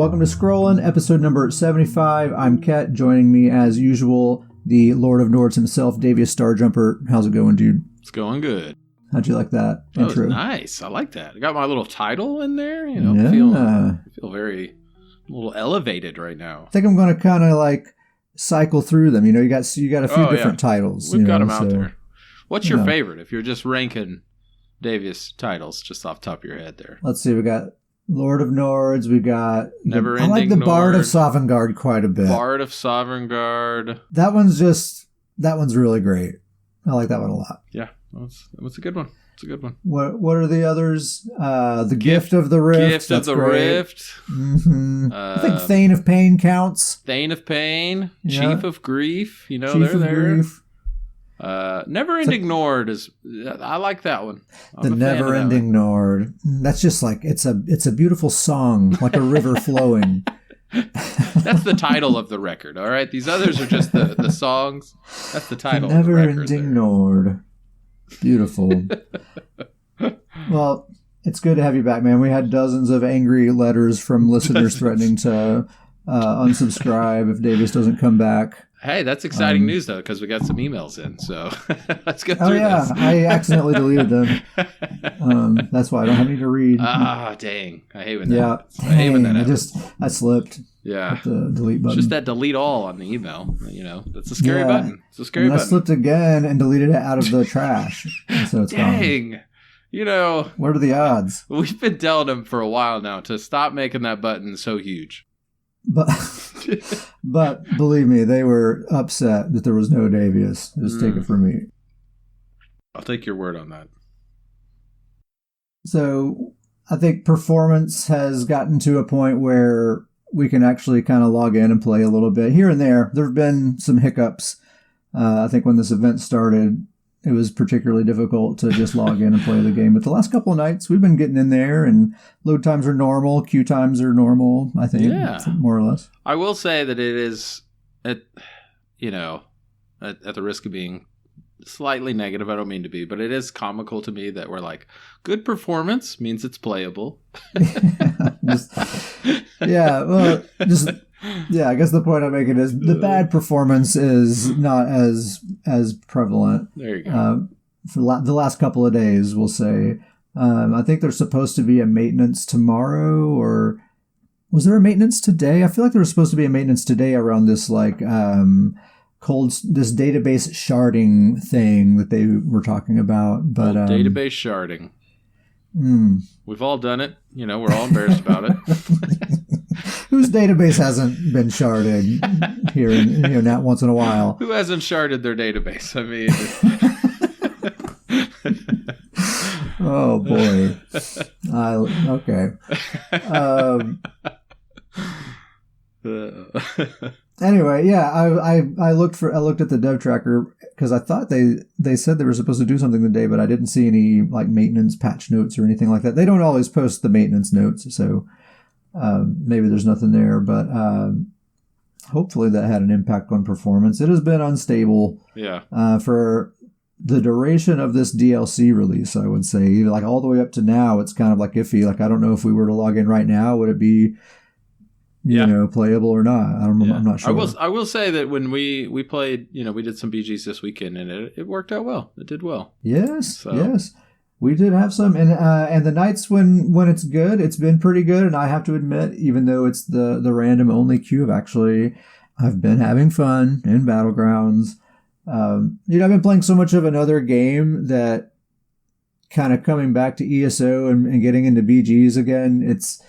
welcome to Scrollin', episode number 75. I'm Ket. Joining me, as usual, the Lord of Nords himself, Davius Starjumper. How's it going, dude? It's going good. How'd you like that intro? Was nice. I like that. I got my little title in there. Feel very a little elevated right now. I think I'm going to kind of like cycle through them. You know, you got a few different titles. We've got them out there. What's your favorite if you're just ranking Davius titles just off the top of your head there? Let's see. We got Lord of Nords. We got Never-Ending I like the Nord. Bard of Sovngarde quite a bit. Bard of Sovngarde. That one's really great. I like that one a lot. Yeah, that's a good one. It's a good one. What are the others? The Gift of the Rift. Gift of the Rift. Mm-hmm. I think Thane of Pain counts. Thane of Pain. Yeah. Chief of Grief. You know, Chief they're there. Grief. Never-Ending Nord is. I like that one. The Never-Ending Nord. That's just like it's a beautiful song, like a river flowing. That's the title of the record. All right, these others are just the songs. That's the title. The Never-Ending Nord. Beautiful. Well, it's good to have you back, man. We had dozens of angry letters from listeners threatening to unsubscribe if Davius doesn't come back. Hey, that's exciting news, though, because we got some emails in. So let's go through this. Oh, yeah. I accidentally deleted them. That's why I don't have any to read. Dang. I hate when that happens. I hate when that happens. I slipped. Yeah. With the delete button. It's just that delete all on the email. You know, that's a scary button. It's a scary button. I slipped again and deleted it out of the trash. So it's Dang. gone. You know. What are the odds? We've been telling them for a while now to stop making that button so huge. But believe me, they were upset that there was no Davius. Just take it from me. I'll take your word on that. So I think performance has gotten to a point where we can actually kind of log in and play a little bit. Here and there have been some hiccups. I think when this event started, it was particularly difficult to just log in and play the game. But the last couple of nights, we've been getting in there, and load times are normal, queue times are normal, I think, more or less. I will say that it is, at the risk of being slightly negative, I don't mean to be, but it is comical to me that we're like, good performance means it's playable. I guess the point I'm making is the bad performance is not as prevalent. There you go. For the last couple of days, we'll say. I think there's supposed to be a maintenance tomorrow, or was there a maintenance today? I feel like there was supposed to be a maintenance today around this this database sharding thing that they were talking about. But database sharding. We've all done it. You know, we're all embarrassed about it. Whose database hasn't been sharded here, not once in a while? Who hasn't sharded their database? I mean, oh boy. Okay. Anyway, yeah, I looked at the dev tracker because I thought they said they were supposed to do something today, but I didn't see any like maintenance patch notes or anything like that. They don't always post the maintenance notes, so maybe there's nothing there. But hopefully that had an impact on performance. It has been unstable. Yeah. For the duration of this DLC release, I would say, like all the way up to now, it's kind of like iffy. Like I don't know if we were to log in right now, would it be playable or not? I'm not sure. I will say that when we played, we did some BGs this weekend, and it worked out well. It did well. Yes. We did have some, and the nights when it's good, it's been pretty good. And I have to admit, even though it's the random only queue, I've been having fun in Battlegrounds. I've been playing so much of another game that kind of coming back to ESO and getting into BGs again, it's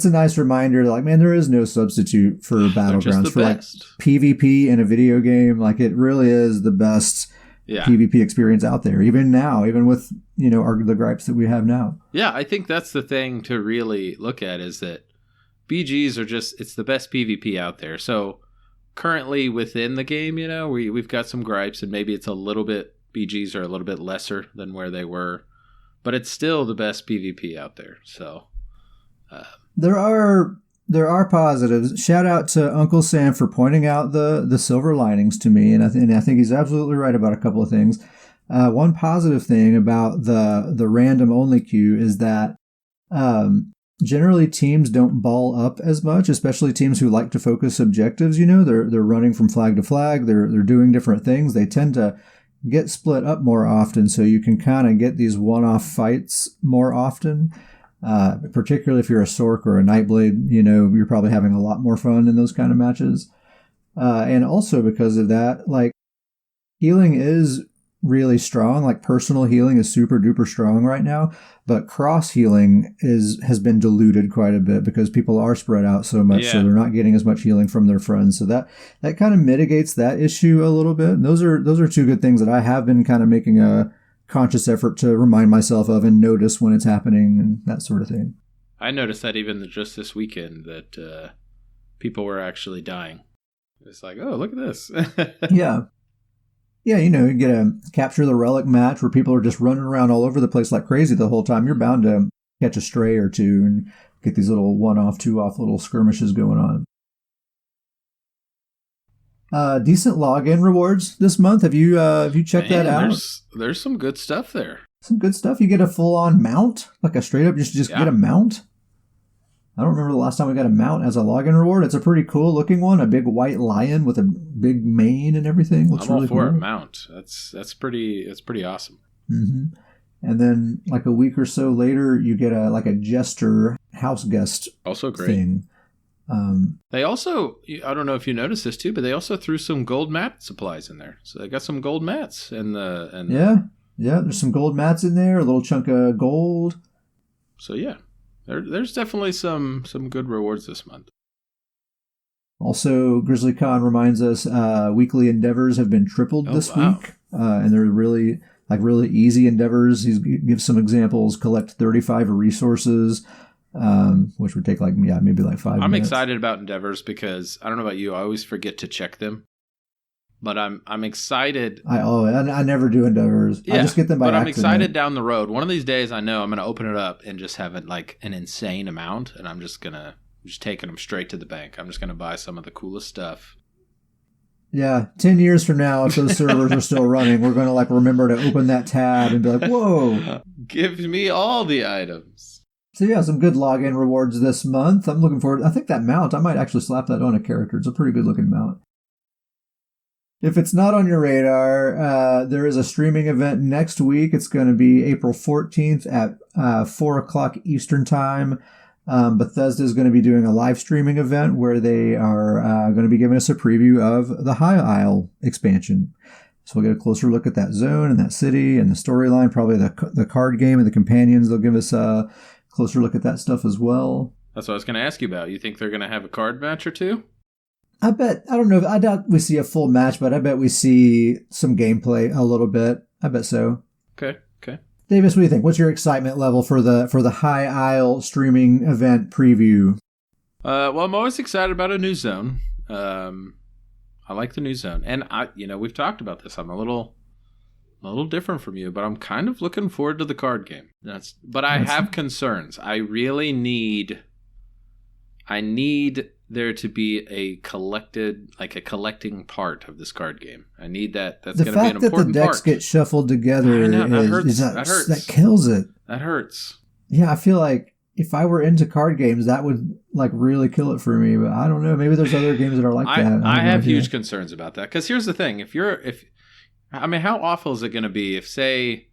a nice reminder that, like, man, there is no substitute for Battlegrounds, for like PvP in a video game. Like, it really is the best PvP experience out there, even now, even with, the gripes that we have now. Yeah, I think that's the thing to really look at, is that BGs are it's the best PvP out there. So currently within the game, we've got some gripes, and maybe it's BGs are a little bit lesser than where they were, but it's still the best PvP out there. So there are positives. Shout out to Uncle Sam for pointing out the silver linings to me, and I think he's absolutely right about a couple of things. One positive thing about the random only queue is that generally teams don't ball up as much, especially teams who like to focus objectives. They're running from flag to flag. They're doing different things. They tend to get split up more often, so you can kind of get these one-off fights more often. Particularly if you're a Sorc or a Nightblade, you're probably having a lot more fun in those kind of matches. And also because of that, like, healing is really strong. Like, personal healing is super duper strong right now, but cross healing has been diluted quite a bit because people are spread out so much, so they're not getting as much healing from their friends. So that kind of mitigates that issue a little bit. And those are two good things that I have been kind of making a conscious effort to remind myself of and notice when it's happening and that sort of thing. I noticed that even just this weekend that people were actually dying. It's like, oh, look at this. Yeah. Yeah, you get a capture the relic match where people are just running around all over the place like crazy the whole time. You're bound to catch a stray or two and get these little one-off, two-off little skirmishes going on. Decent login rewards this month. Have you checked that out? There's some good stuff there. Some good stuff. You get a full-on mount, like a straight up just get a mount. I don't remember the last time we got a mount as a login reward. It's a pretty cool looking one, a big white lion with a big mane and everything. Looks I'm really all for cool. a mount. That's pretty awesome. Mm-hmm. And then like a week or so later, you get a jester house guest also great thing. They also, I don't know if you noticed this too, but they also threw some gold mat supplies in there. So they got some gold mats yeah. There's some gold mats in there, a little chunk of gold. So yeah. There's definitely some good rewards this month. Also, GrizzlyCon reminds us weekly endeavors have been tripled this week, and they're really easy endeavors. He gives some examples: collect 35 resources, which would take maybe 5 minutes. I'm excited about endeavors because I don't know about you, I always forget to check them. But I'm excited. I never do endeavors. Yeah, I just get them by accident. But I'm excited down the road. One of these days, I know I'm going to open it up and just have it like an insane amount, and I'm just taking them straight to the bank. I'm just going to buy some of the coolest stuff. Yeah, 10 years from now, if those servers are still running, we're going to remember to open that tab and be like, whoa. Give me all the items. So yeah, some good login rewards this month. I'm looking forward. I think that mount, I might actually slap that on a character. It's a pretty good looking mount. If it's not on your radar, there is a streaming event next week. It's going to be April 14th at 4 o'clock Eastern Time. Bethesda is going to be doing a live streaming event where they are going to be giving us a preview of the High Isle expansion. So we'll get a closer look at that zone and that city and the storyline, probably the card game and the companions. They'll give us a closer look at that stuff as well. That's what I was going to ask you about. You think they're going to have a card match or two? I doubt we see a full match, but I bet we see some gameplay a little bit. I bet so. Okay. Davis, what do you think? What's your excitement level for the High Isle streaming event preview? Well, I'm always excited about a new zone. I like the new zone. And we've talked about this. I'm a little different from you, but I'm kind of looking forward to the card game. But I have concerns. I really need there to be a collecting part of this card game. I need that. That's going to be an important part. The fact that the decks get shuffled together, that hurts. That kills it. That hurts. Yeah, I feel like if I were into card games, that would really kill it for me. But I don't know. Maybe there's other games that are like that. I have huge concerns about that. Because here's the thing: how awful is it going to be if say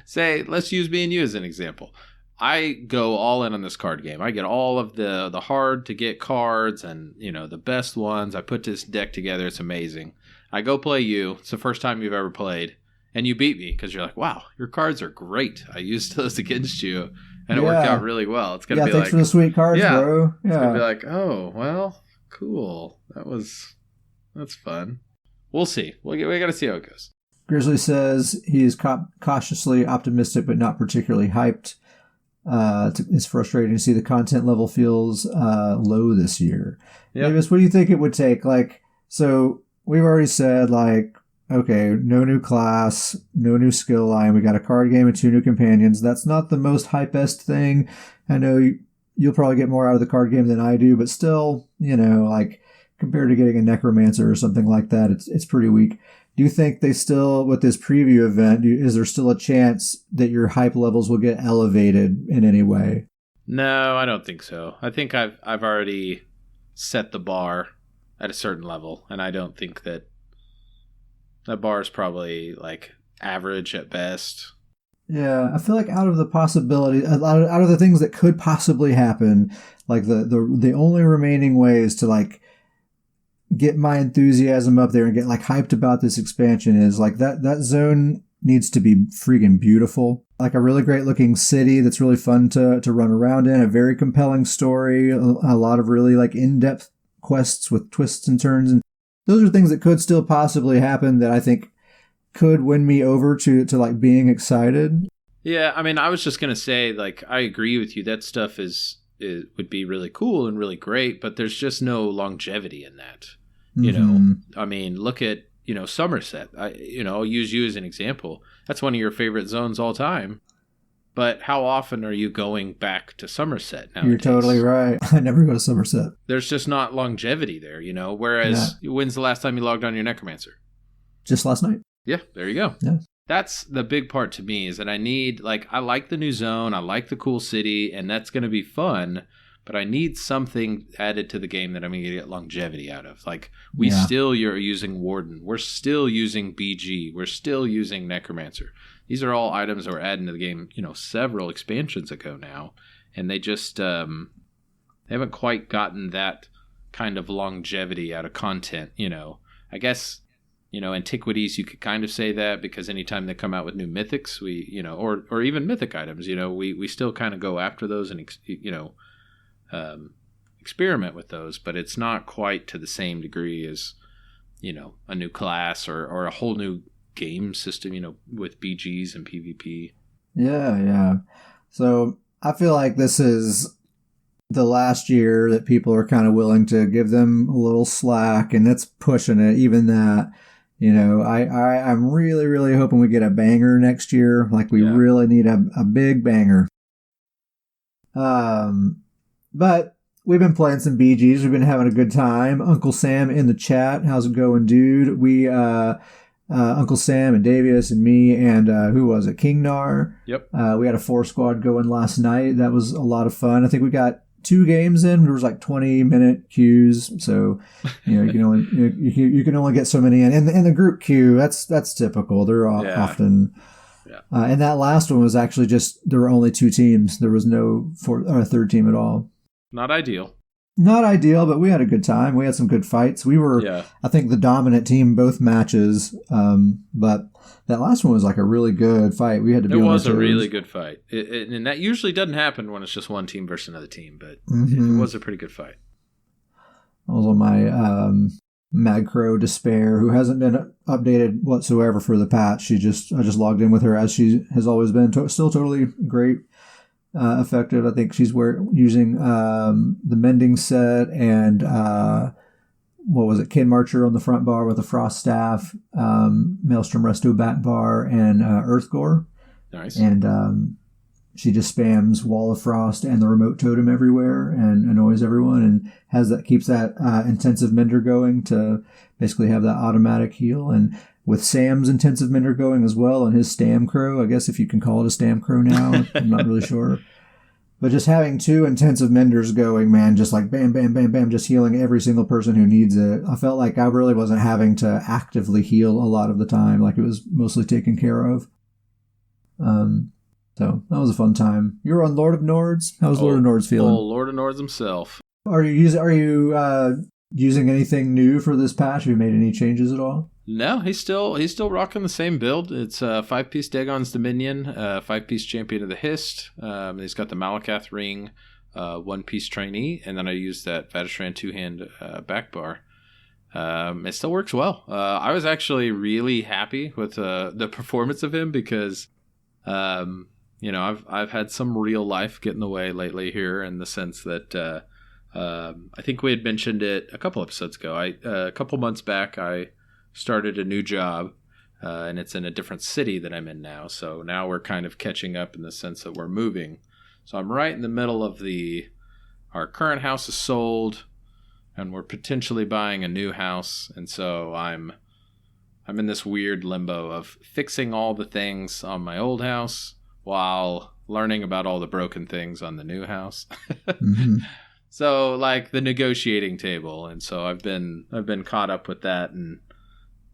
let's use me and you as an example. I go all in on this card game. I get all of the hard to get cards and, the best ones. I put this deck together. It's amazing. I go play you. It's the first time you've ever played. And you beat me because you're like, wow, your cards are great. I used those against you. And it worked out really well. It's going to be thanks for the sweet cards, bro. Yeah. It's going to be like, oh, well, cool. That's fun. We'll see. We got to see how it goes. Grizzly says he is cautiously optimistic but not particularly hyped. It's frustrating to see the content level feels low this year. Yep. Davis, what do you think it would take? So we've already said okay, no new class, no new skill line. We got a card game and 2 new companions. That's not the most hypest thing. I know you'll probably get more out of the card game than I do, but still, compared to getting a necromancer or something like that, it's pretty weak. Do you think they still, with this preview event, is there still a chance that your hype levels will get elevated in any way? No, I don't think so. I think I've already set the bar at a certain level, and I don't think that bar is probably like average at best. Yeah, I feel like out of the possibility, out of the things that could possibly happen, like the only remaining way is to like get my enthusiasm up there and get like hyped about this expansion is like that zone needs to be freaking beautiful. Like a really great looking city that's really fun to run around in, a very compelling story, a lot of really like in-depth quests with twists and turns. And those are things that could still possibly happen that I think could win me over to like being excited. Yeah, I mean, I was just going to say, like, I agree with you. That stuff would be really cool and really great, but there's just no longevity in that. You know, I mean, look at, Somerset. I'll use you as an example. That's one of your favorite zones all time. But how often are you going back to Somerset nowadays? You're totally right. I never go to Somerset. There's just not longevity there, whereas when's the last time you logged on your Necromancer? Just last night. Yeah, there you go. Yeah. That's the big part to me is that I need, like, I like the new zone, I like the cool city, and that's going to be fun, but I need something added to the game that I'm going to get longevity out of. Like, you're using Warden, we're still using BG, we're still using Necromancer. These are all items that were added to the game, several expansions ago now, and they just they haven't quite gotten that kind of longevity out of content, I guess... Antiquities, you could kind of say that because anytime they come out with new mythics, we, or even mythic items, we still kind of go after those and, experiment with those, but it's not quite to the same degree as, a new class or a whole new game system, with BGs and PvP. Yeah. So I feel like this is the last year that people are kind of willing to give them a little slack, and it's pushing it, even that. I'm really, really hoping we get a banger next year. Like, we really need a big banger. But we've been playing some BGs. We've been having a good time. Uncle Sam in the chat. How's it going, dude? We, Uncle Sam and Davius and me and, who was it? Kingnar. Yep. We had a 4-squad going last night. That was a lot of fun. I think we got 2 games in. There was like 20-minute queues, so you can only get so many in. In the group queue, that's typical. They're often. Yeah. And that last one was actually just there were only 2 teams. There was no third team at all. Not ideal. Not ideal, but we had a good time. We had some good fights. We were, I think, the dominant team both matches. But that last one was like a really good fight. We had to be on our toes. It was a really good fight. And that usually doesn't happen when it's just one team versus another team, but it was a pretty good fight. I was on my MagCro Despair, who hasn't been updated whatsoever for the patch. I just logged in with her as she has always been. Still totally great. Effective. I think she's using the mending set and what was it? Kid Marcher on the front bar with a frost staff, Maelstrom Resto back bar, and Earth Gore. Nice. And she just spams Wall of Frost and the remote totem everywhere and annoys everyone and keeps that intensive mender going to basically have that automatic heal. And with Sam's intensive mender going as well and his StamCro, I guess if you can call it a StamCro now, I'm not really sure. But just having 2 intensive menders going, man, just like bam, bam, bam, bam, just healing every single person who needs it. I felt like I really wasn't having to actively heal a lot of the time. Like, it was mostly taken care of. So that was a fun time. You were on Lord of Nords. How was Lord of Nords feeling? Oh, Lord of Nords himself. Are you using anything new for this patch? Have you made any changes at all? No, he's still rocking the same build. It's 5-piece Dagon's Dominion, 5-piece Champion of the Hist. He's got the Malakath ring, 1-piece Trainee, and then I used that Vatishran 2-hand back bar. It still works well. I was actually really happy with the performance of him because, I've had some real life get in the way lately here in the sense that I think we had mentioned it a couple episodes ago. A couple months back, I started a new job, and it's in a different city that I'm in now. So now we're kind of catching up in the sense that we're moving. So I'm right in the middle of our current house is sold, and we're potentially buying a new house. And so I'm in this weird limbo of fixing all the things on my old house while learning about all the broken things on the new house. Mm-hmm. So like the negotiating table, and so I've been caught up with that and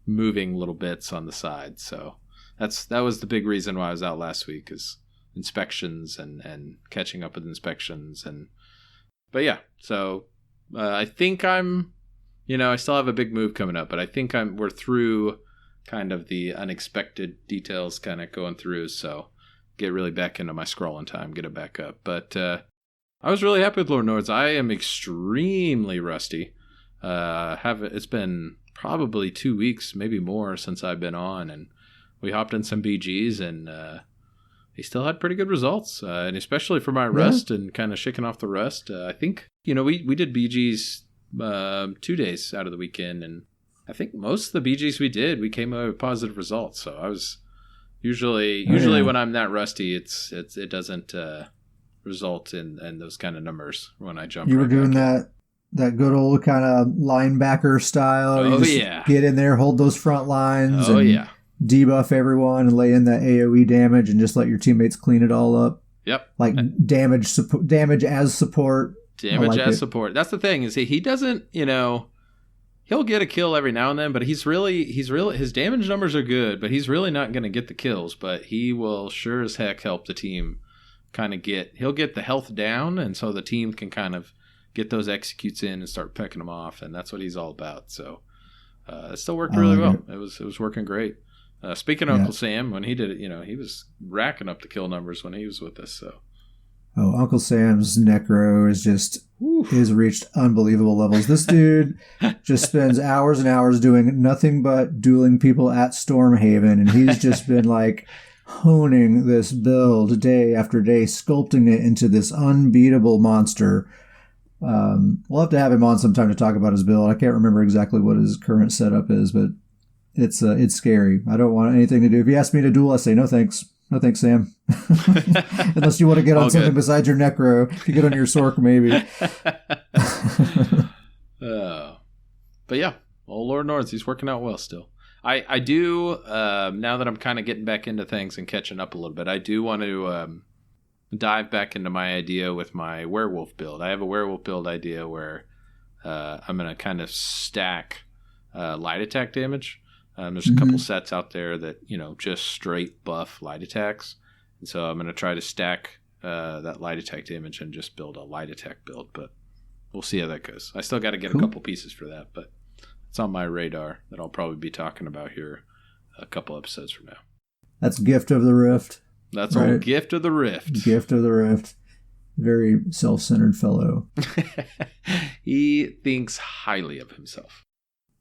moving little bits on the side. So that was the big reason why I was out last week, is inspections and catching up with inspections. But yeah, so I think I'm, I still have a big move coming up, but I think we're through kind of the unexpected details kind of going through. So get really back into my scrolling time, get it back up. But I was really happy with Lord Nords. I am extremely rusty. It's been probably 2 weeks, maybe more, since I've been on, and we hopped in some BGs, and he still had pretty good results, and especially for my rust and kind of shaking off the rust. I think we did BGs 2 days out of the weekend, and I think most of the BGs we came out with positive results. So I was usually when I'm that rusty, it doesn't result in those kind of numbers when I jump. You were doing that good old kind of linebacker style. Oh, get in there, hold those front lines. Oh, and yeah. Debuff everyone and lay in that AoE damage and just let your teammates clean it all up. Yep. Like damage as support. Damage as support. That's the thing, is he doesn't, he'll get a kill every now and then, but he's really his damage numbers are good, but he's really not going to get the kills, but he will sure as heck help the team kind of he'll get the health down, and so the team can kind of get those executes in and start pecking them off, and that's what he's all about. So it still worked really well. It was working great. Speaking of Uncle Sam, when he did it, he was racking up the kill numbers when he was with us. So, Uncle Sam's necro has reached unbelievable levels. This dude just spends hours and hours doing nothing but dueling people at Stormhaven, and he's just been like honing this build day after day, sculpting it into this unbeatable monster. We'll have to have him on sometime to talk about his build. I can't remember exactly what his current setup is, but it's scary. I don't want anything to do. If you ask me to duel, I say no thanks. No thanks, Sam. Unless you want to get on something besides your necro. If you get on your Sorc, maybe. But yeah, old Lord Nords, he's working out well still. I do, now that I'm kind of getting back into things and catching up a little bit, I do want to dive back into my idea with my werewolf build. I have a werewolf build idea where I'm going to kind of stack light attack damage. There's a couple sets out there that, just straight buff light attacks. And so I'm going to try to stack that light attack damage and just build a light attack build. But we'll see how that goes. I still got to get a couple pieces for that, but it's on my radar that I'll probably be talking about here a couple episodes from now. That's Gift of the Rift. That's right? Old Gift of the Rift. Gift of the Rift. Very self-centered fellow. He thinks highly of himself.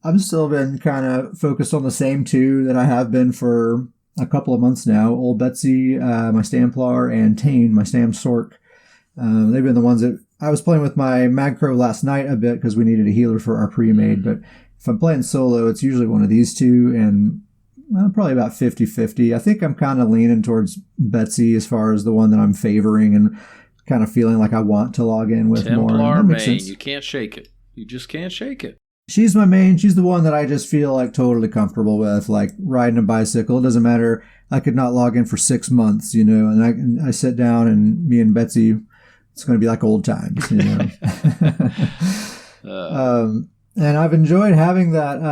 I've still been kind of focused on the same two that I have been for a couple of months now. Old Betsy, my StamPlar, and Tane, my StamSorc. They've been the ones that I was playing with my MagCro last night a bit because we needed a healer for our pre-made. But if I'm playing solo, it's usually one of these two, and probably about 50-50. I think I'm kind of leaning towards Betsy as far as the one that I'm favoring and kind of feeling like I want to log in with more. StamPlar main, you can't shake it. You just can't shake it. She's my main. She's the one that I just feel like totally comfortable with, like riding a bicycle. It doesn't matter. I could not log in for 6 months, and I sit down and me and Betsy, it's going to be like old times, And I've enjoyed having that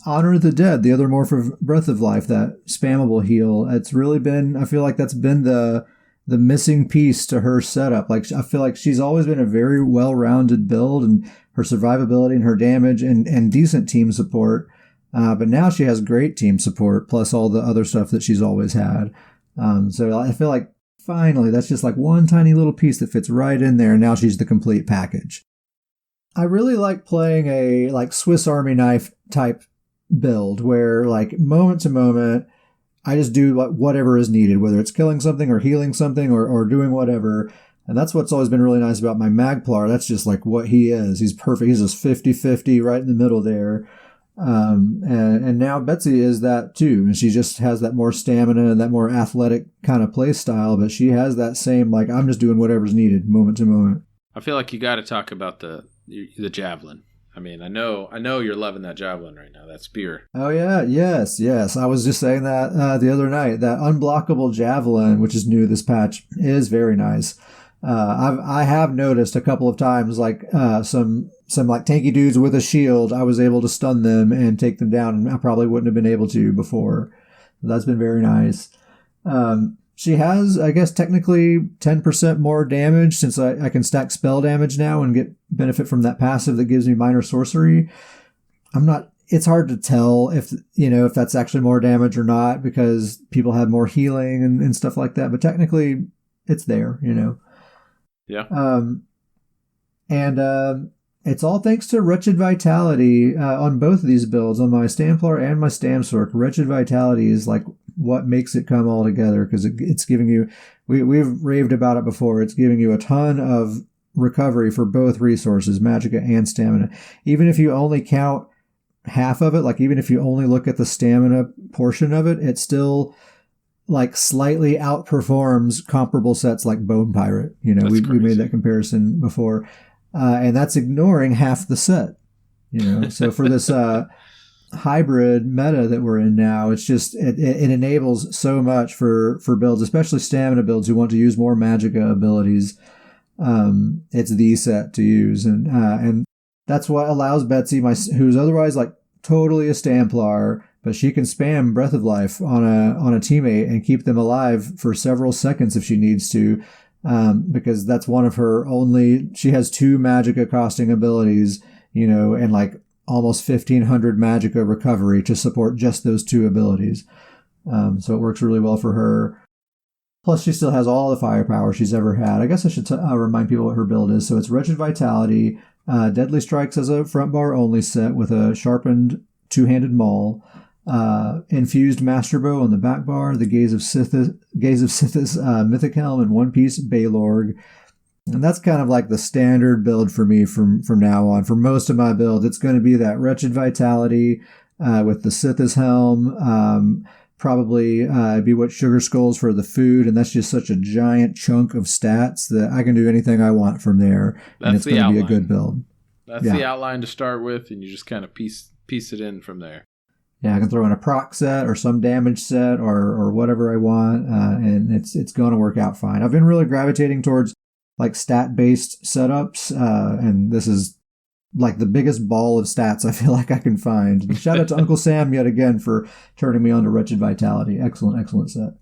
Honor the Dead, the other morph of Breath of Life, that spammable heal. It's really been, I feel like that's been the missing piece to her setup. Like, I feel like she's always been a very well-rounded build, and her survivability and her damage and decent team support. But now she has great team support, plus all the other stuff that she's always had. So I feel like finally that's just like one tiny little piece that fits right in there. And now she's the complete package. I really like playing a like Swiss Army knife type build where like moment to moment, I just do whatever is needed, whether it's killing something or healing something or doing whatever. And that's what's always been really nice about my MagPlar. That's just like what he is. He's perfect. He's just 50-50 right in the middle there. And now Betsy is that too. And she just has that more stamina and that more athletic kind of play style. But she has that same, like, I'm just doing whatever's needed moment to moment. I feel like you got to talk about the javelin. I mean, I know you're loving that javelin right now. That spear. Oh yeah, yes. I was just saying that the other night. That unblockable javelin, which is new this patch, is very nice. I have noticed a couple of times, like some like tanky dudes with a shield, I was able to stun them and take them down, and I probably wouldn't have been able to before. That's been very nice. She has, I guess, technically 10% more damage since I can stack spell damage now and get benefit from that passive that gives me minor sorcery. It's hard to tell if that's actually more damage or not because people have more healing and stuff like that. But technically it's there, Yeah. And it's all thanks to Wretched Vitality on both of these builds, on my StamPlar and my StamSorc. Wretched Vitality is like what makes it come all together because it's giving you, we've raved about it before, it's giving you a ton of recovery for both resources, magicka and stamina. Even if you only count half of it, like even if you only look at the stamina portion of it, it still like slightly outperforms comparable sets like Bone Pirate. We made that comparison before. And that's ignoring half the set, So for this hybrid meta that we're in now, it's just it enables so much for builds, especially stamina builds who want to use more magicka abilities. It's the set to use, and that's what allows Betsy, who's otherwise like totally a StamPlar, but she can spam Breath of Life on a teammate and keep them alive for several seconds if she needs to. Because that's one of her she has 2 magicka costing abilities, and like almost 1,500 magicka recovery to support just those 2 abilities. So it works really well for her. Plus, she still has all the firepower she's ever had. I guess I should remind people what her build is. So it's Wretched Vitality, Deadly Strikes as a front bar only set with a sharpened 2-handed maul, infused Master Bow on the back bar, the Gaze of Sithis Mythic Helm, and One Piece Baylorg. And that's kind of like the standard build for me from now on. For most of my build, it's going to be that Wretched Vitality with the Sithis Helm, probably Bewitched Sugar Skulls for the food, and that's just such a giant chunk of stats that I can do anything I want from there, and it's going to be a good build. That's the outline to start with, and you just kind of piece it in from there. Yeah, I can throw in a proc set or some damage set or whatever I want, and it's going to work out fine. I've been really gravitating towards like stat-based setups, and this is like the biggest ball of stats I feel like I can find. Shout out to Uncle Sam yet again for turning me on to Wretched Vitality. Excellent set.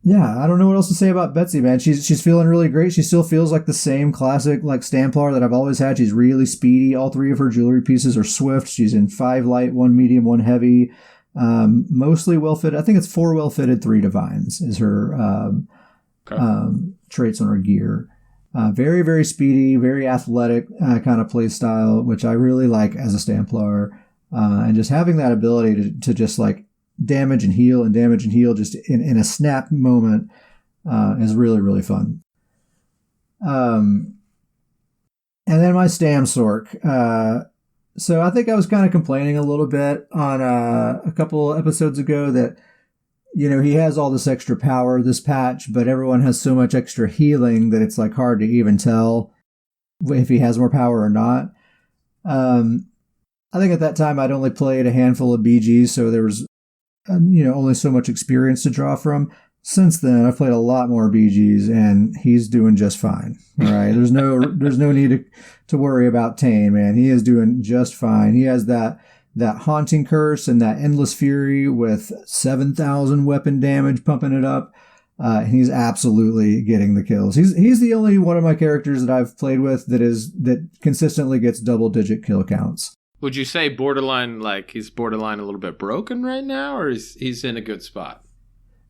Yeah, I don't know what else to say about Betsy, man. She's feeling really great. She still feels like the same classic like StamPlar that I've always had. She's really speedy. All 3 of her jewelry pieces are swift. She's in 5 light, 1 medium, 1 heavy. Mostly well fitted. I think it's 4 well fitted, 3 divines is her traits on her gear. Very, very speedy, very athletic kind of play style, which I really like as a StamPlar. And just having that ability to just like damage and heal just in a snap moment is really, really fun. And then my StamSorc. So I think I was kind of complaining a little bit on a couple episodes ago that, he has all this extra power this patch, but everyone has so much extra healing that it's like hard to even tell if he has more power or not. I think at that time I'd only played a handful of BGs, so there was only so much experience to draw from. Since then, I've played a lot more BGs, and he's doing just fine. All right, there's no need to worry about Tane, man. He is doing just fine. He has that Haunting Curse and that Endless Fury with 7,000 weapon damage pumping it up. He's absolutely getting the kills. He's the only one of my characters that I've played with that consistently gets double-digit kill counts. Would you say borderline, like he's borderline a little bit broken right now, or he's in a good spot?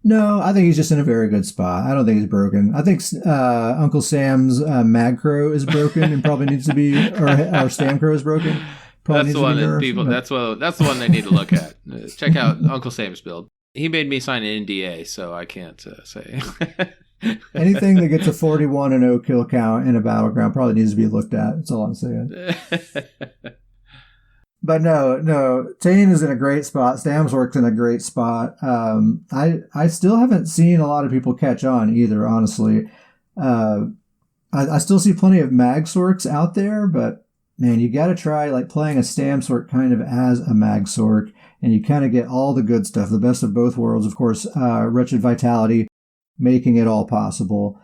No, I think he's just in a very good spot. I don't think he's broken. I think Uncle Sam's MagCro is broken and probably needs to be, or our StamCro is broken. That's the one that people. That's the one they need to look at. Check out Uncle Sam's build. He made me sign an NDA, so I can't say. Anything that gets a 41-0 kill count in a battleground probably needs to be looked at. That's all I'm saying. But no, Tane is in a great spot. StamSorc's in a great spot. I still haven't seen a lot of people catch on either, honestly. I I still see plenty of MagSorcs out there, but man, you got to try like playing a StamSorc kind of as a MagSorc, and you kind of get all the good stuff, the best of both worlds. Of course, Wretched Vitality, making it all possible.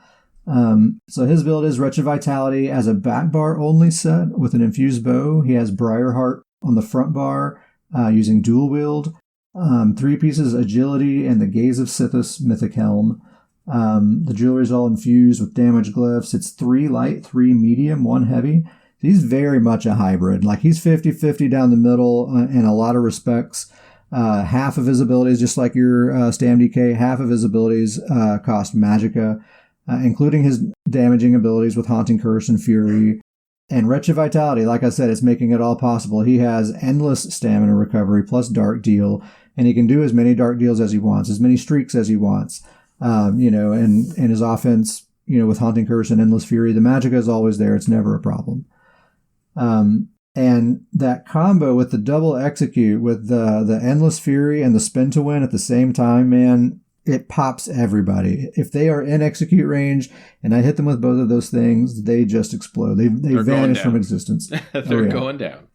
So his build is Wretched Vitality as a back bar only set with an infused bow. He has Briarheart on the front bar using dual wield. 3 pieces Agility and the Gaze of Sithis Mythic Helm. The jewelry is all infused with damage glyphs. It's 3 light, 3 medium, 1 heavy. He's very much a hybrid. Like he's 50-50 down the middle in a lot of respects. Half of his abilities, just like your StamDK, half of his abilities cost Magicka, including his damaging abilities with Haunting Curse and Fury. And Wretched Vitality, like I said, it's making it all possible. He has endless stamina recovery plus Dark Deal, and he can do as many Dark Deals as he wants, as many streaks as he wants. And his offense, with Haunting Curse and Endless Fury, the Magicka is always there. It's never a problem. And that combo with the double execute with the Endless Fury and the Spin to Win at the same time, man, it pops everybody. If they are in execute range and I hit them with both of those things, they just explode. They vanish from existence. They're going down.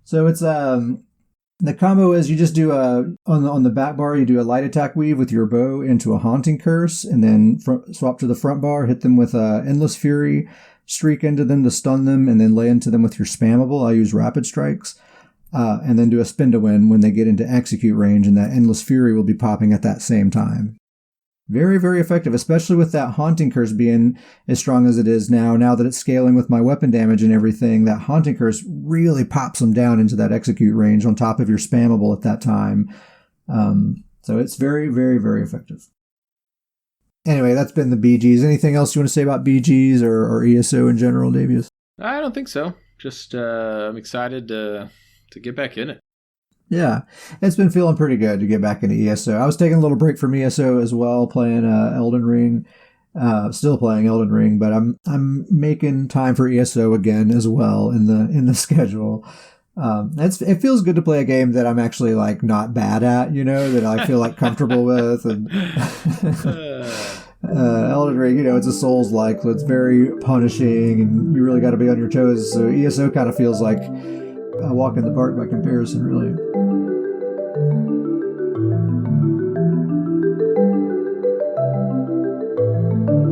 So it's the combo is you just do on the back bar, you do a light attack weave with your bow into a Haunting Curse, and then swap to the front bar, hit them with Endless Fury, streak into them to stun them, and then lay into them with your spammable. I use Rapid Strikes. And then do a Spin to Win when they get into execute range, and that Endless Fury will be popping at that same time. Very, very effective, especially with that Haunting Curse being as strong as it is now. Now that it's scaling with my weapon damage and everything, that Haunting Curse really pops them down into that execute range on top of your spammable at that time. So it's very, very, very effective. Anyway, that's been the BGs. Anything else you want to say about BGs or ESO in general, Davius? I don't think so. Just I'm excited to get back in it. Yeah, it's been feeling pretty good to get back into ESO. I was taking a little break from ESO as well, playing Elden Ring. Still playing Elden Ring, but I'm making time for ESO again as well in the schedule. It feels good to play a game that I'm actually like not bad at, that I feel like comfortable with. And Elden Ring, it's a Souls-like, so it's very punishing, and you really got to be on your toes. So ESO kind of feels like a walk in the park by comparison, really.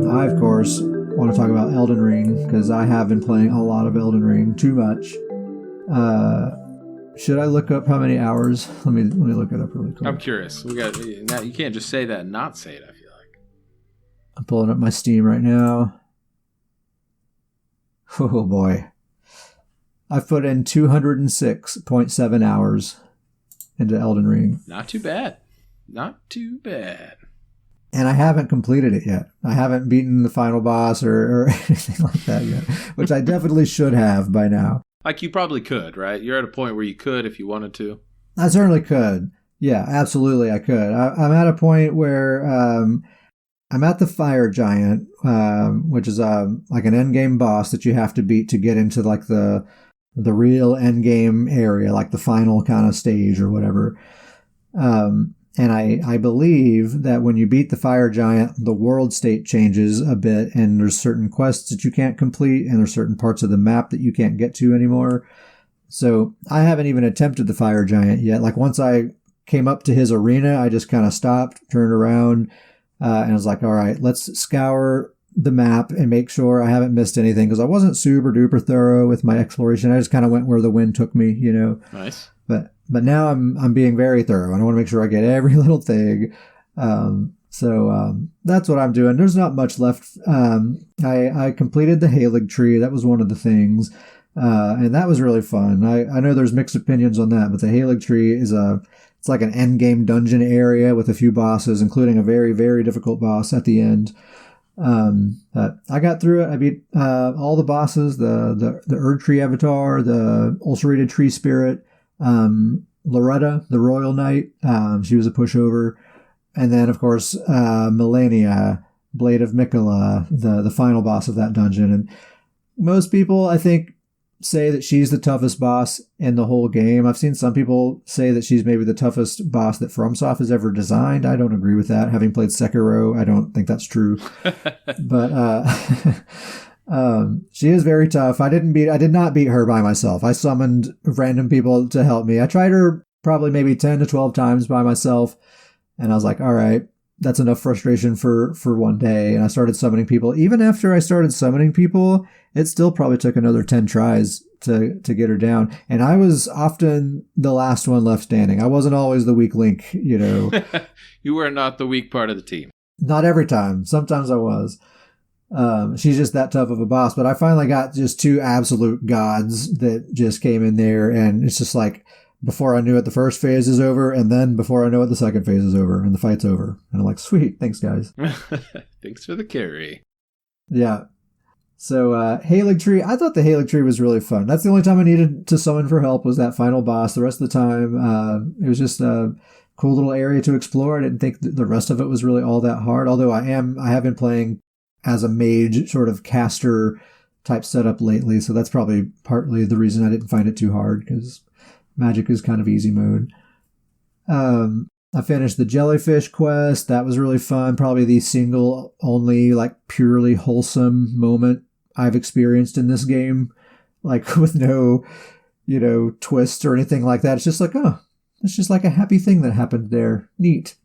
I, of course, want to talk about Elden Ring because I have been playing a lot of Elden Ring, too much. Should I look up how many hours? Let me look it up really quick. I'm curious. Now you can't just say that and not say it, I feel like. I'm pulling up my Steam right now. Oh boy. I've put in 206.7 hours into Elden Ring. Not too bad. Not too bad. And I haven't completed it yet. I haven't beaten the final boss or anything like that yet, which I definitely should have by now. Like you probably could, right? You're at a point where you could if you wanted to. I certainly could. Yeah, absolutely I could. I'm at a point where I'm at the Fire Giant, which is like an endgame boss that you have to beat to get into like the real endgame area, like the final kind of stage or whatever. And I believe that when you beat the Fire Giant, the world state changes a bit, and there's certain quests that you can't complete, and there's certain parts of the map that you can't get to anymore. So I haven't even attempted the Fire Giant yet. Like once I came up to his arena, I just kind of stopped, turned around, and I was like, all right, let's scour the map and make sure I haven't missed anything, because I wasn't super duper thorough with my exploration. I just kind of went where the wind took me, Nice. But now I'm being very thorough, and I want to make sure I get every little thing. So that's what I'm doing. There's not much left. I completed the Halig tree. That was one of the things, and that was really fun. I know there's mixed opinions on that, but the Halig tree it's like an end game dungeon area with a few bosses, including a very, very difficult boss at the end. But I got through it. I beat all the bosses, the Erd Tree Avatar, the Ulcerated Tree Spirit, Loretta, the Royal Knight. She was a pushover. And then, of course, Melania, Blade of Mikola, the final boss of that dungeon. And most people, I think, say that she's the toughest boss in the whole game. I've seen some people say that she's maybe the toughest boss that FromSoft has ever designed. I don't agree with that. Having played Sekiro, I don't think that's true. But she is very tough. I did not beat her by myself. I summoned random people to help me. I tried her probably maybe 10 to 12 times by myself, and I was like, all right, that's enough frustration for one day. And I started summoning people. Even after I started summoning people, it still probably took another 10 tries to get her down. And I was often the last one left standing. I wasn't always the weak link, you know. You were not the weak part of the team. Not every time. Sometimes I was. She's just that tough of a boss. But I finally got just two absolute gods that just came in there. And it's just like, before I knew it, the first phase is over, and then before I know it, the second phase is over, and the fight's over. And I'm like, sweet, thanks, guys. Thanks for the carry. Yeah. So, Halig Tree, I thought the Halig Tree was really fun. That's the only time I needed to summon for help was that final boss. The rest of the time, it was just a cool little area to explore. I didn't think the rest of it was really all that hard, although I have been playing as a mage sort of caster type setup lately, so that's probably partly the reason I didn't find it too hard, because Magic is kind of easy mode. I finished the jellyfish quest. That was really fun. Probably the single only like purely wholesome moment I've experienced in this game. Like with no, you know, twist or anything like that. It's just like, oh, it's just like a happy thing that happened there. Neat.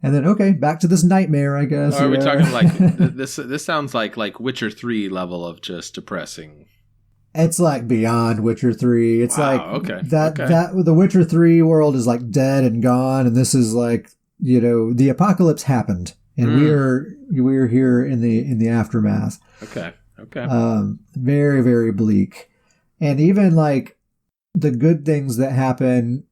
And then, okay, back to this nightmare, I guess. Are we talking like, this sounds like Witcher 3 level of just depressing. It's like beyond Witcher 3. It's wow, like okay. that the Witcher 3 world is like dead and gone, and this is like, you know, the apocalypse happened, and we're here in the aftermath. Okay. Very, very bleak. And even like the good things that happen,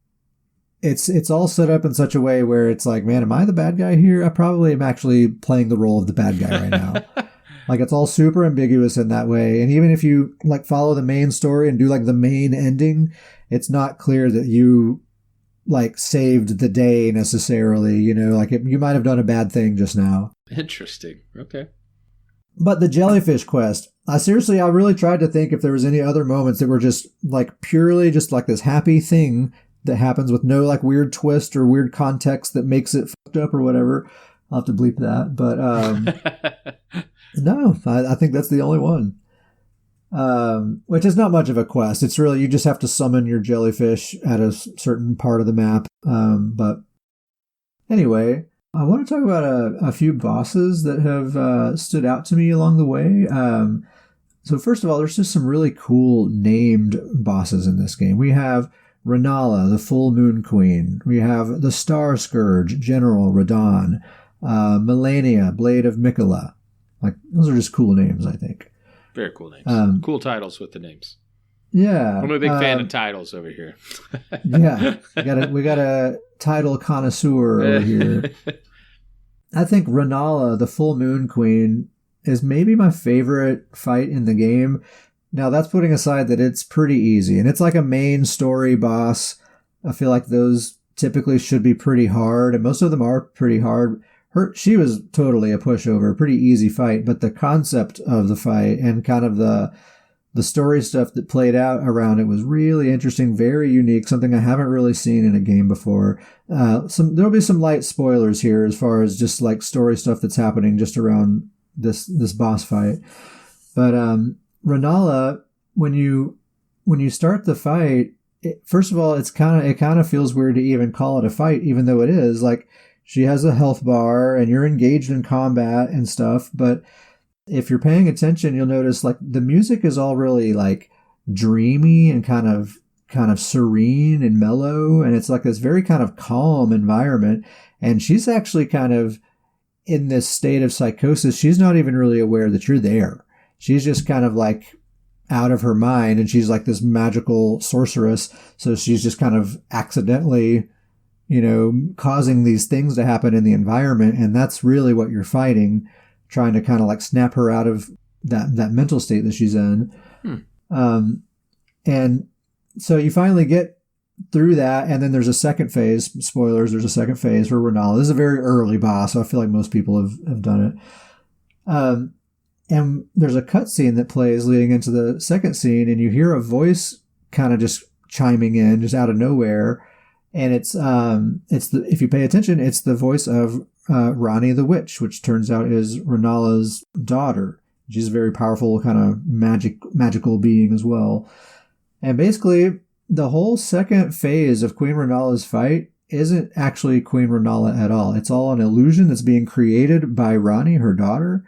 it's all set up in such a way where it's like, man, am I the bad guy here? I probably am actually playing the role of the bad guy right now. Like, it's all super ambiguous in that way. And even if you, like, follow the main story and do, like, the main ending, it's not clear that you, like, saved the day necessarily, you know? Like, you might have done a bad thing just now. Interesting. Okay. But the jellyfish quest, I really tried to think if there was any other moments that were just, like, purely just, like, this happy thing that happens with no, like, weird twist or weird context that makes it fucked up or whatever. I'll have to bleep that. But, no, I think that's the only one. Which is not much of a quest. It's really, you just have to summon your jellyfish at a certain part of the map. But anyway, I want to talk about a few bosses that have stood out to me along the way. So first of all, there's just some really cool named bosses in this game. We have Renala, the Full Moon Queen. We have the Star Scourge, General Radon. Melania, Blade of Mikola. Like, those are just cool names, I think. Very cool names. Cool titles with the names. Yeah. I'm a big fan of titles over here. Yeah. We got a title connoisseur over here. I think Renala, the Full Moon Queen, is maybe my favorite fight in the game. Now, that's putting aside that it's pretty easy. And it's like a main story boss. I feel like those typically should be pretty hard. And most of them are pretty hard. She was totally a pushover, a pretty easy fight, but the concept of the fight and kind of the story stuff that played out around it was really interesting, very unique, something I haven't really seen in a game before. There'll be some light spoilers here as far as just like story stuff that's happening just around this boss fight. But Renala, when you start the fight, first of all, it kind of feels weird to even call it a fight, even though it is. Like, she has a health bar and you're engaged in combat and stuff. But if you're paying attention, you'll notice like the music is all really like dreamy and kind of serene and mellow. And it's like this very kind of calm environment. And she's actually kind of in this state of psychosis. She's not even really aware that you're there. She's just kind of like out of her mind. And she's like this magical sorceress. So she's just kind of accidentally, you know, causing these things to happen in the environment. And that's really what you're fighting, trying to kind of like snap her out of that mental state that she's in. And so you finally get through that. And then there's a second phase. Spoilers, there's a second phase for Renala. This is a very early boss, so I feel like most people have done it. And there's a cutscene that plays leading into the second scene, and you hear a voice kind of just chiming in, just out of nowhere. And it's if you pay attention, it's the voice of Rani the Witch, which turns out is Renala's daughter. She's a very powerful kind of magical being as well. And basically, the whole second phase of Queen Renala's fight isn't actually Queen Renala at all. It's all an illusion that's being created by Rani, her daughter.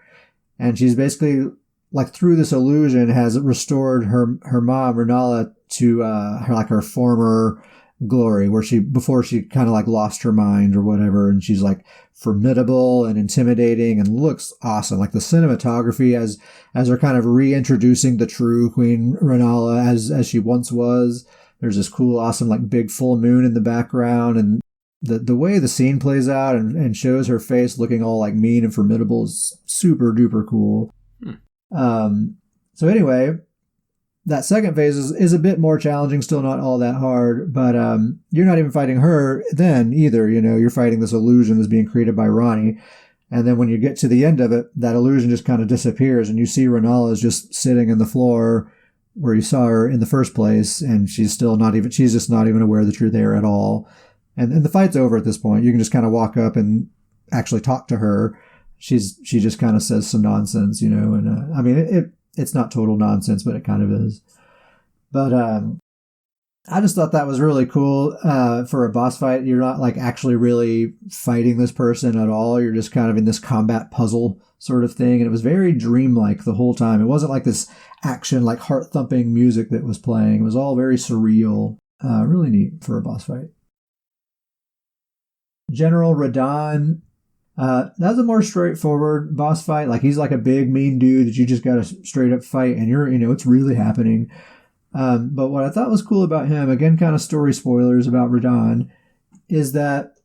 And she's basically, like, through this illusion, has restored her mom, Renala, to her former glory, where before she kind of like lost her mind or whatever, and she's like formidable and intimidating and looks awesome. Like the cinematography as they're kind of reintroducing the true Queen Renala as she once was. There's this cool, awesome, like big full moon in the background, and the way the scene plays out and shows her face looking all like mean and formidable is super duper cool. So anyway, that second phase is a bit more challenging, still not all that hard, but you're not even fighting her then either. You're fighting this illusion that's being created by Rani. And then when you get to the end of it, that illusion just kind of disappears, and you see Renala is just sitting in the floor where you saw her in the first place, and she's just not even aware that you're there at all. And the fight's over at this point. You can just kind of walk up and actually talk to her. She just kind of says some nonsense, and I mean, it's not total nonsense, but it kind of is. But I just thought that was really cool for a boss fight. You're not like actually really fighting this person at all. You're just kind of in this combat puzzle sort of thing. And it was very dreamlike the whole time. It wasn't like this action, like heart-thumping music that was playing. It was all very surreal. Really neat for a boss fight. General Radahn. That was a more straightforward boss fight. Like, he's like a big mean dude that you just got to straight up fight, and it's really happening. But what I thought was cool about him, again, kind of story spoilers about Radahn, is that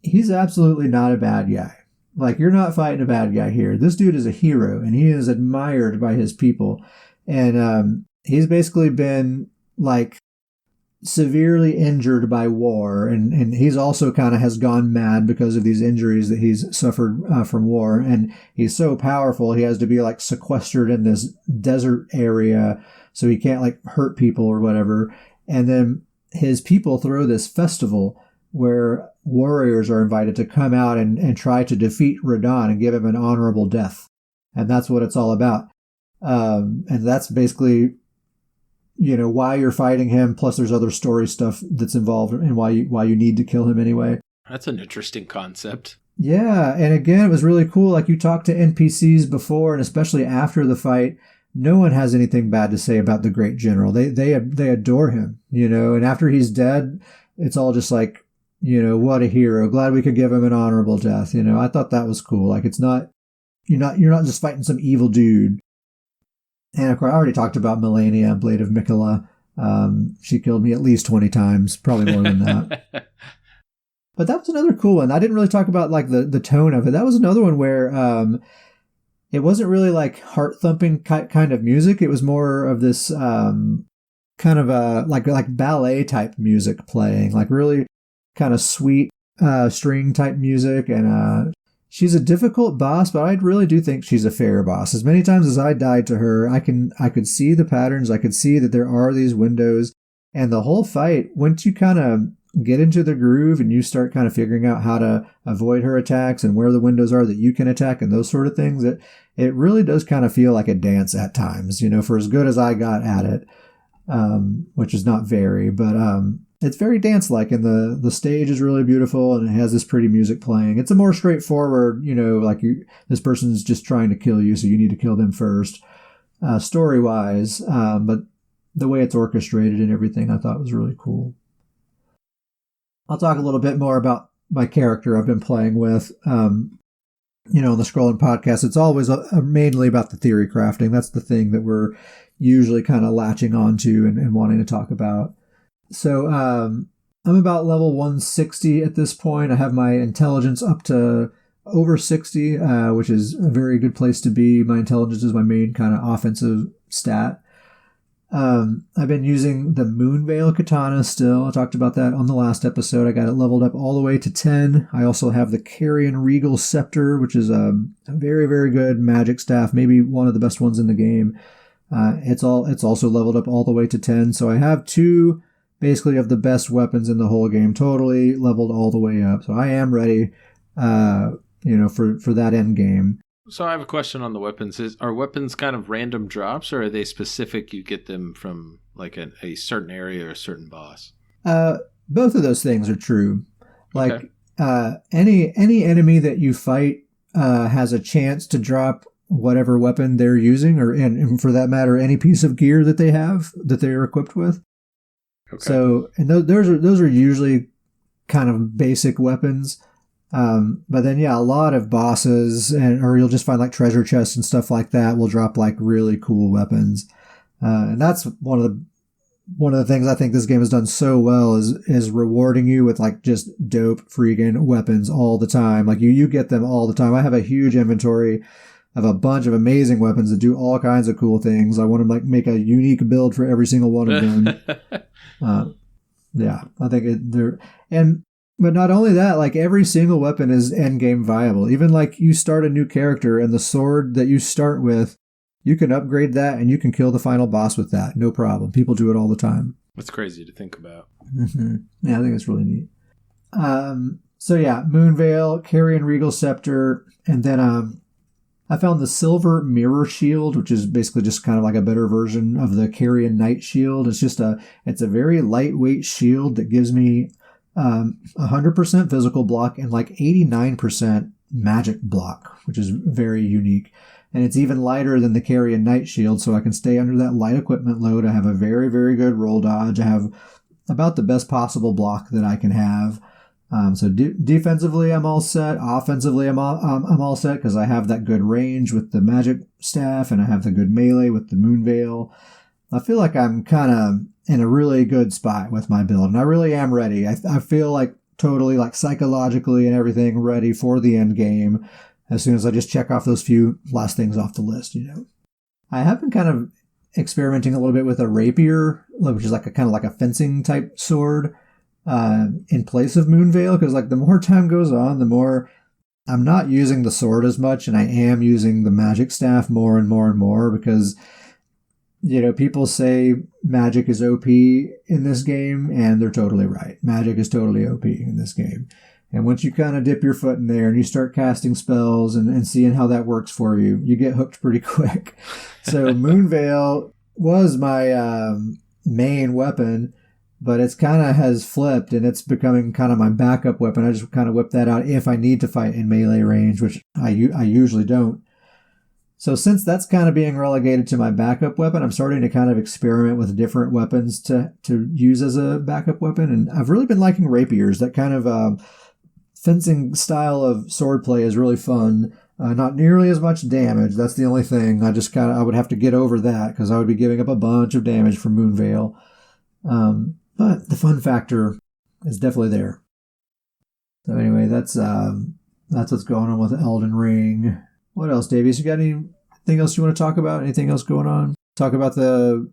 he's absolutely not a bad guy. Like, you're not fighting a bad guy here. This dude is a hero, and he is admired by his people. And he's basically been like severely injured by war, and he's also kind of has gone mad because of these injuries that he's suffered from war. And he's so powerful, he has to be like sequestered in this desert area so he can't like hurt people or whatever. And then his people throw this festival where warriors are invited to come out and try to defeat Radahn and give him an honorable death. And that's what it's all about. And that's basically why you're fighting him, plus there's other story stuff that's involved and why you need to kill him anyway. That's an interesting concept. Yeah, and again, it was really cool. Like, you talked to NPCs before, and especially after the fight, no one has anything bad to say about the great general. They adore him, and after he's dead, it's all just like, what a hero. Glad we could give him an honorable death. I thought that was cool. Like, it's not, you're not just fighting some evil dude. And of course, I already talked about Melania, Blade of Mikola. She killed me at least 20 times, probably more than that. But that was another cool one. I didn't really talk about like the tone of it. That was another one where it wasn't really like heart-thumping kind of music. It was more of this kind of like ballet type music playing, like really kind of sweet string type music. And she's a difficult boss, but I really do think she's a fair boss. As many times as I died to her, I could see the patterns. I could see that there are these windows, and the whole fight, once you kind of get into the groove and you start kind of figuring out how to avoid her attacks and where the windows are that you can attack and those sort of things, it really does kind of feel like a dance at times, for as good as I got at it, which is not very, but it's very dance-like, and the stage is really beautiful, and it has this pretty music playing. It's a more straightforward, like this person's just trying to kill you, so you need to kill them first, story-wise. But the way it's orchestrated and everything, I thought was really cool. I'll talk a little bit more about my character I've been playing with. On the Scrolling Podcast, it's always mainly about the theory crafting. That's the thing that we're usually kind of latching onto and wanting to talk about. So I'm about level 160 at this point. I have my intelligence up to over 60, which is a very good place to be. My intelligence is my main kind of offensive stat. I've been using the Moonveil katana still. I talked about that on the last episode. I got it leveled up all the way to 10. I also have the Carrion Regal Scepter, which is a very, very good magic staff, maybe one of the best ones in the game. It's also leveled up all the way to 10. So I have two basically of the best weapons in the whole game, totally leveled all the way up. So I am ready, for that end game. So I have a question on the weapons. Are weapons kind of random drops, or are they specific? You get them from like a certain area or a certain boss? Both of those things are true. Like Okay. any enemy that you fight has a chance to drop whatever weapon they're using, and for that matter, any piece of gear that they have that they're equipped with. Okay. So, and those are usually kind of basic weapons. But then, yeah, a lot of bosses, or you'll just find like treasure chests and stuff like that will drop like really cool weapons. And that's one of the things I think this game has done so well is rewarding you with like just dope freaking weapons all the time. Like you get them all the time. I have a huge inventory of a bunch of amazing weapons that do all kinds of cool things. I want to like make a unique build for every single one of them. Yeah, I think but not only that, like every single weapon is end game viable. Even like you start a new character and the sword that you start with, you can upgrade that and you can kill the final boss with that. No problem. People do it all the time. That's crazy to think about. Mm-hmm. Yeah, I think it's really neat. So yeah, Moonveil, Carrion Regal Scepter, and then I found the Silver Mirror Shield, which is basically just kind of like a better version of the Carrion Knight Shield. It's a very lightweight shield that gives me 100% physical block and like 89% magic block, which is very unique. And it's even lighter than the Carrion Knight Shield, so I can stay under that light equipment load. I have a very, very good roll dodge. I have about the best possible block that I can have. So defensively, I'm all set. Offensively, I'm all set because I have that good range with the magic staff, and I have the good melee with the Moonveil. I feel like I'm kind of in a really good spot with my build, and I really am ready. I feel like totally like psychologically and everything ready for the end game as soon as I just check off those few last things off the list, I have been kind of experimenting a little bit with a rapier, which is like a kind of like a fencing type sword, in place of Moonveil, because like the more time goes on, the more I'm not using the sword as much, and I am using the magic staff more and more and more because people say magic is OP in this game, and they're totally right. Magic is totally OP in this game. And once you kind of dip your foot in there and you start casting spells and seeing how that works for you, you get hooked pretty quick. So Moonveil was my main weapon, but it's kind of has flipped, and it's becoming kind of my backup weapon. I just kind of whip that out if I need to fight in melee range, which I usually don't. So since that's kind of being relegated to my backup weapon, I'm starting to kind of experiment with different weapons to use as a backup weapon. And I've really been liking rapiers. That kind of fencing style of swordplay is really fun. Not nearly as much damage. That's the only thing. I would have to get over that because I would be giving up a bunch of damage from Moonveil. But the fun factor is definitely there. So anyway, that's what's going on with Elden Ring. What else, Davies? You got anything else you want to talk about? Anything else going on? Talk about the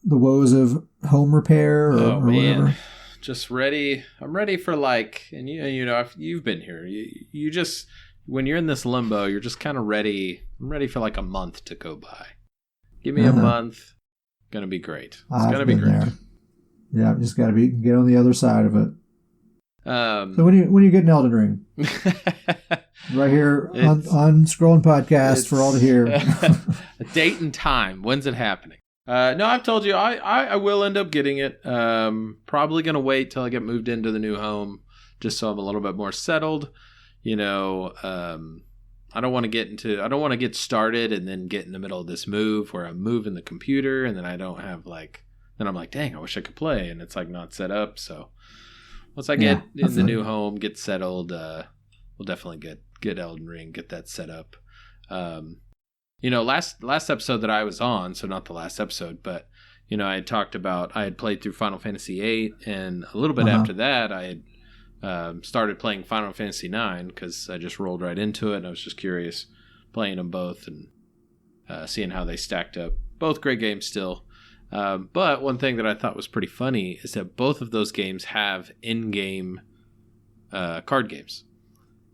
woes of home repair or whatever? Just ready. I'm ready for and if you've been here, you just, when you're in this limbo, you're just kind of ready. I'm ready for like a month to go by. Give me a month. Gonna be great. It's gonna be great. There. Yeah, just gotta get on the other side of it. So when you get an Elden Ring? Right here on Scrolling Podcast for all to hear. A date and time. When's it happening? No, I've told you I will end up getting it. Probably gonna wait till I get moved into the new home, just so I'm a little bit more settled. I don't want to get started and then get in the middle of this move where I'm moving the computer and then I don't have then I'm like, dang, I wish I could play, and it's not set up. So once I get in the new home, get settled, we'll definitely get Elden Ring, get that set up. Last episode that I was on, so not the last episode, but I had talked about I had played through Final Fantasy VIII, and a little bit after that, I had started playing Final Fantasy IX because I just rolled right into it, and I was just curious, playing them both and seeing how they stacked up. Both great games still. But one thing that I thought was pretty funny is that both of those games have in-game card games.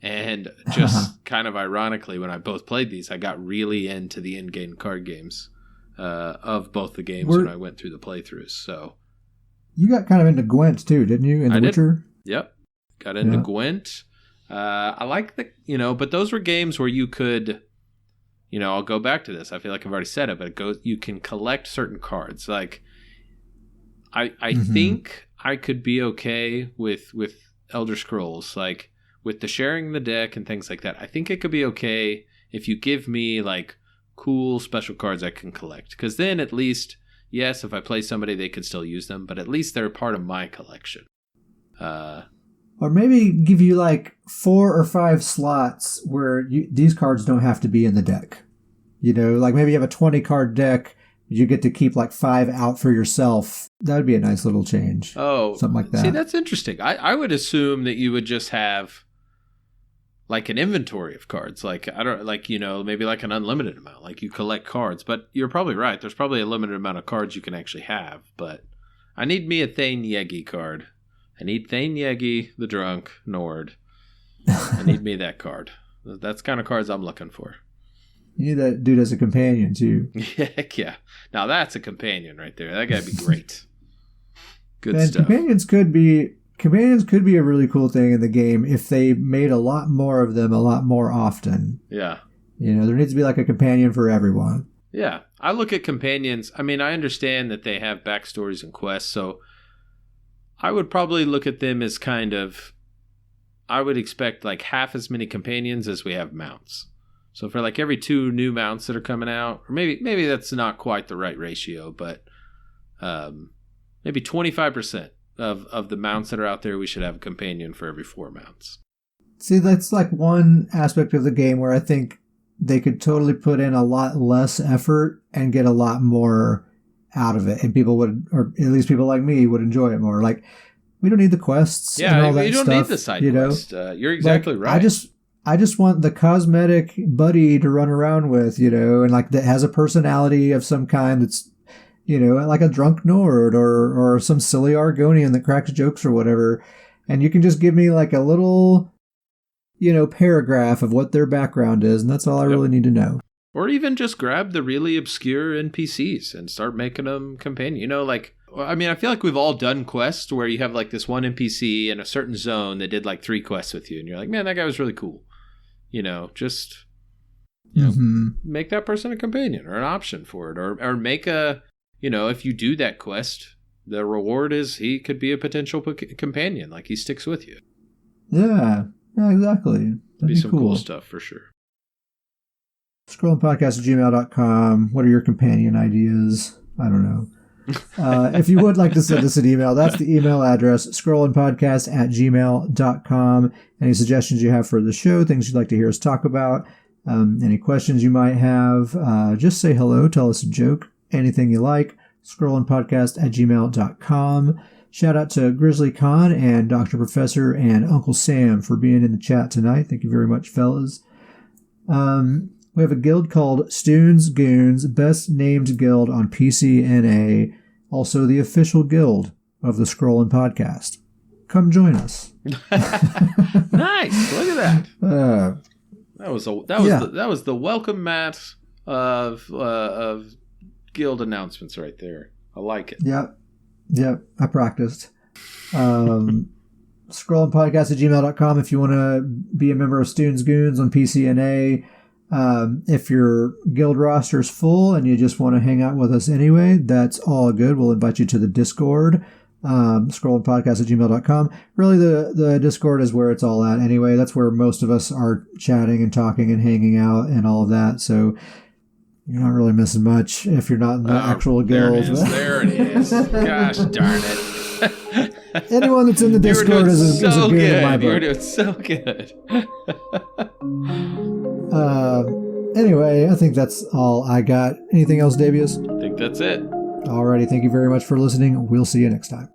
And just kind of ironically, when I both played these, I got really into the in-game card games of both the games when I went through the playthroughs. So you got kind of into Gwent too, didn't you? In The Witcher? Yep. Got into Gwent. I like but those were games where you could, I'll go back to this. I feel like I've already said it, but you can collect certain cards. Like, I think I could be okay with Elder Scrolls, like with the sharing the deck and things like that. I think it could be okay if you give me like cool special cards I can collect. Because then at least, yes, if I play somebody, they could still use them, but at least they're part of my collection. Or maybe give you like 4 or 5 slots where these cards don't have to be in the deck. Like maybe you have a 20 card deck, you get to keep like 5 out for yourself. That would be a nice little change. Oh, something like that. See, that's interesting. I would assume that you would just have like an inventory of cards. Like, maybe like an unlimited amount. Like you collect cards, but you're probably right. There's probably a limited amount of cards you can actually have, but I need me a Thane Yegi card. I need Thane Yegi, the drunk Nord. I need me that card. That's the kind of cards I'm looking for. You need that dude as a companion too. Heck yeah. Now that's a companion right there. That gotta be great. Good and stuff. Companions could be a really cool thing in the game if they made a lot more of them a lot more often. Yeah. There needs to be like a companion for everyone. Yeah. I look at companions. I mean, I understand that they have backstories and quests, so I would probably look at them as I would expect like half as many companions as we have mounts. So for like every 2 new mounts that are coming out, or maybe that's not quite the right ratio, but maybe 25% of the mounts that are out there, we should have a companion for every 4 mounts. See, that's like one aspect of the game where I think they could totally put in a lot less effort and get a lot more out of it, and people would, or at least people like me, would enjoy it more. Like, we don't need the quests. Yeah, and all that you don't stuff, need the side quest. You're exactly right. I just want the cosmetic buddy to run around with, and like that has a personality of some kind that's, like a drunk Nord or some silly Argonian that cracks jokes or whatever. And you can just give me like a little, paragraph of what their background is, and that's all I really need to know. Or even just grab the really obscure NPCs and start making them companion. I feel like we've all done quests where you have like this one NPC in a certain zone that did like 3 quests with you, and you're like, man, that guy was really cool. Just make that person a companion or an option for it, or make a, if you do that quest, the reward is he could be a potential companion, like he sticks with you. Yeah, exactly. That'd be some cool stuff for sure. Scrollingpodcast@gmail.com. What are your companion ideas? I don't know. If you would like to send us an email, that's the email address, scrollingpodcast@gmail.com. Any suggestions you have for the show, things you'd like to hear us talk about, any questions you might have, just say hello, tell us a joke, anything you like, scrollingpodcast@gmail.com. Shout out to Grizzly Khan and Dr. Professor and Uncle Sam for being in the chat tonight. Thank you very much, fellas. We have a guild called Stoons Goons, best named guild on PCNA, also the official guild of the Scrollin' Podcast. Come join us. Nice, look at that. That was the welcome mat of guild announcements right there. I like it. Yep, I practiced. Scrollingpodcast@gmail.com if you want to be a member of Stoons Goons on PCNA. If your guild roster is full and you just want to hang out with us anyway, that's all good. We'll invite you to the Discord, scrollingpodcast@gmail.com. Really, the Discord is where it's all at anyway. That's where most of us are chatting and talking and hanging out and all of that. So you're not really missing much if you're not in the actual guild. There it is. Gosh darn it. Anyone that's in the Discord is a good in my book. You're doing so good. Anyway, I think that's all I got. Anything else, Davius? I think that's it. Alrighty, thank you very much for listening. We'll see you next time.